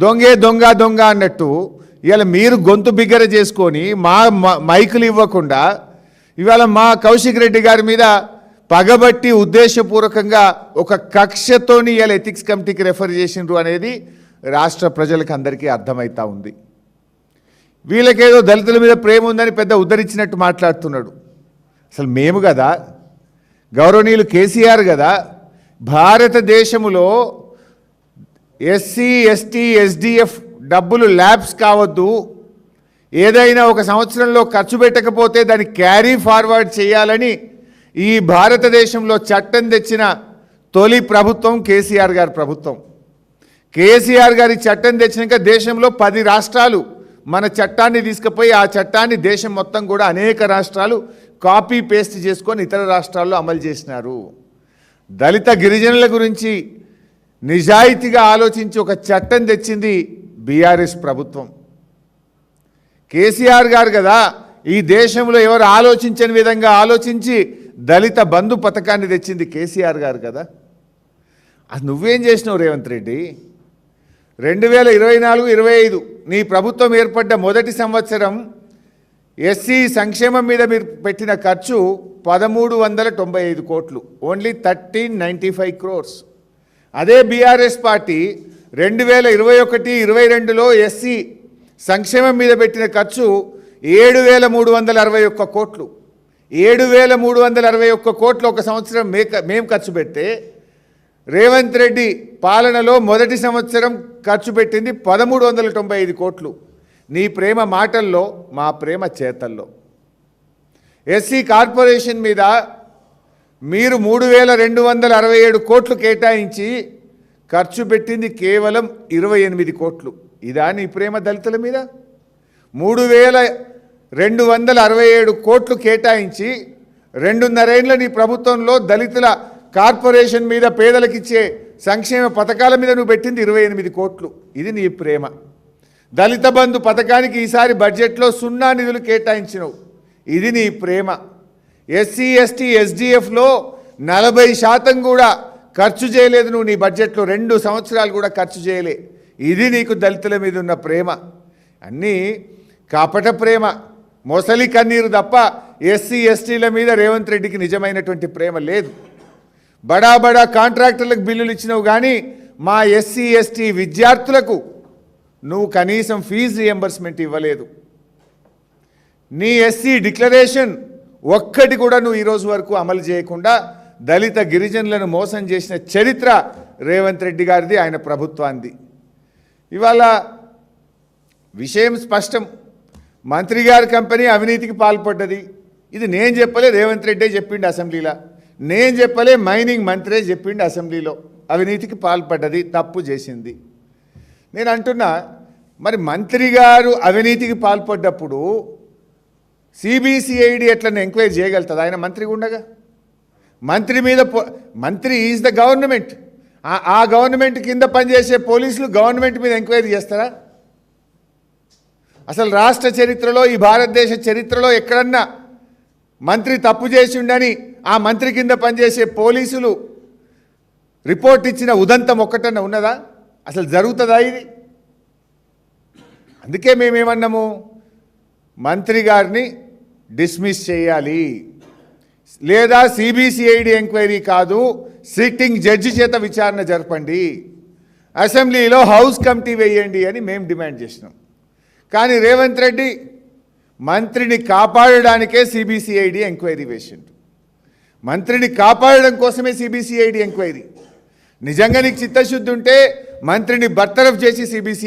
దొంగే దొంగ దొంగ అన్నట్టు ఇవాళ మీరు గొంతు బిగ్గర చేసుకొని మా మైకులు ఇవ్వకుండా ఇవాళ మా కౌశిక్ రెడ్డి గారి మీద పగబట్టి ఉద్దేశపూర్వకంగా ఒక కక్షతోని ఇవాళ ఎథిక్స్ కమిటీకి రెఫర్ చేసిండ్రు అనేది రాష్ట్ర ప్రజలకు అందరికీ అర్థమవుతా ఉంది. వీళ్ళకేదో దళితుల మీద ప్రేమ ఉందని పెద్ద ఉద్ధరించినట్టు మాట్లాడుతున్నాడు. అసలు మేము కదా, గౌరవనీయులు కేసీఆర్ కదా, భారతదేశంలో ఎస్సీ ఎస్టీ ఎస్డిఎఫ్ డబ్బులు ల్యాబ్స్ కావద్దు, ఏదైనా ఒక సంవత్సరంలో ఖర్చు పెట్టకపోతే దాన్ని క్యారీ ఫార్వర్డ్ చేయాలని ఈ భారతదేశంలో చట్టం తెచ్చిన తొలి ప్రభుత్వం కేసీఆర్ గారి ప్రభుత్వం. కేసీఆర్ గారి చట్టం తెచ్చినాక దేశంలో 10 రాష్ట్రాలు మన చట్టాన్ని తీసుకుపోయి ఆ చట్టాన్ని దేశం మొత్తం కూడా అనేక రాష్ట్రాలు కాపీ పేస్ట్ చేసుకొని ఇతర రాష్ట్రాల్లో అమలు చేసినారు. దళిత గిరిజనుల గురించి నిజాయితీగా ఆలోచించి ఒక చట్టం తెచ్చింది బీఆర్ఎస్ ప్రభుత్వం. కేసీఆర్ గారు కదా ఈ దేశంలో ఎవరు ఆలోచించని విధంగా ఆలోచించి దళిత బంధు పథకాన్ని తెచ్చింది కేసీఆర్ గారు కదా. అది నువ్వేం చేసినావు రేవంత్ రెడ్డి? 2024-25 నీ ప్రభుత్వం ఏర్పడ్డ మొదటి సంవత్సరం ఎస్సీ సంక్షేమం మీద మీరు పెట్టిన ఖర్చు 1395 కోట్లు, ఓన్లీ 1395 crores. అదే బీఆర్ఎస్ పార్టీ 2021-22లో ఎస్సీ సంక్షేమం మీద పెట్టిన ఖర్చు 7361 కోట్లు. 7361 కోట్లు ఒక సంవత్సరం మేము ఖర్చు పెడితే రేవంత్ రెడ్డి పాలనలో మొదటి సంవత్సరం ఖర్చు పెట్టింది 1395 కోట్లు. నీ ప్రేమ మాటల్లో, మా ప్రేమ చేతల్లో. ఎస్సీ కార్పొరేషన్ మీద మీరు 3267 కోట్లు కేటాయించి ఖర్చు పెట్టింది కేవలం 28 కోట్లు. ఇదా నీ ప్రేమ దళితుల మీద? 3267 కోట్లు కేటాయించి 2.5 ఏళ్ల నీ ప్రభుత్వంలో దళితుల కార్పొరేషన్ మీద పేదలకిచ్చే సంక్షేమ పథకాల మీద నువ్వు పెట్టింది 28 కోట్లు. ఇది నీ ప్రేమ. దళిత బంధు పథకానికి ఈసారి బడ్జెట్లో 0 నిధులు కేటాయించినవు. ఇది నీ ప్రేమ. ఎస్సీ ఎస్టీ ఎస్డిఎఫ్లో 40% కూడా ఖర్చు చేయలేదు నువ్వు. నీ బడ్జెట్లో 2 సంవత్సరాలు కూడా ఖర్చు చేయలే. ఇది నీకు దళితుల మీద ఉన్న ప్రేమ. అన్నీ కపట ప్రేమ, మొసలి కన్నీరు తప్ప ఎస్సీ ఎస్టీల మీద రేవంత్ రెడ్డికి నిజమైనటువంటి ప్రేమ లేదు. బడా బడా కాంట్రాక్టర్లకు బిల్లులు ఇచ్చినావు కానీ మా ఎస్సీ ఎస్టీ విద్యార్థులకు నువ్వు కనీసం ఫీజు రియంబర్స్మెంట్ ఇవ్వలేదు. నీ ఎస్సీ డిక్లరేషన్ ఒక్కటి కూడా నువ్వు ఈరోజు వరకు అమలు చేయకుండా దళిత గిరిజనులను మోసం చేసిన చరిత్ర రేవంత్ రెడ్డి గారిది, ఆయన ప్రభుత్వాన్ని. ఇవాళ విషయం స్పష్టం. మంత్రి గారి కంపెనీ అవినీతికి పాల్పడ్డది. ఇది నేను చెప్పలే, రేవంత్ రెడ్డే చెప్పిండు అసెంబ్లీలో. నేను చెప్పలే, మైనింగ్ మంత్రే చెప్పిండు అసెంబ్లీలో. అవినీతికి పాల్పడ్డది, తప్పు చేసింది. నేను అంటున్నా, మరి మంత్రి గారు అవినీతికి పాల్పడ్డప్పుడు సిబిసిఐడి ఎట్లన్నా ఎంక్వైరీ చేయగలుగుతుంది ఆయన మంత్రిగా ఉండగా? మంత్రి మీద మంత్రి ఈజ్ ద గవర్నమెంట్. ఆ గవర్నమెంట్ కింద పనిచేసే పోలీసులు గవర్నమెంట్ మీద ఎంక్వైరీ చేస్తారా? అసలు రాష్ట్ర చరిత్రలో, ఈ భారతదేశ చరిత్రలో ఎక్కడన్నా మంత్రి తప్పు చేసి ఉండని ఆ మంత్రి కింద పనిచేసే పోలీసులు రిపోర్ట్ ఇచ్చిన ఉదంతం ఒక్కటన్నా ఉన్నదా? అసలు జరుగుతుందా ఇది? అందుకే మేమేమన్నాము, మంత్రి గారిని డిస్మిస్ చేయాలి, లేదా సిబిసిఐడి ఎంక్వైరీ కాదు, సిట్టింగ్ జడ్జి చేత విచారణ జరపండి, అసెంబ్లీలో హౌస్ కమిటీ వేయండి అని మేము డిమాండ్ చేసినాం. కానీ రేవంత్ రెడ్డి మంత్రిని కాపాడడానికే సిబిసిఐడి ఎంక్వైరీ వేసిండు. మంత్రిని కాపాడడం కోసమే సిబిసిఐడి ఎంక్వైరీ. నిజంగా నీకు చిత్తశుద్ధి ఉంటే మంత్రిని బర్తరఫ్ చేసి సిబిసిఐడి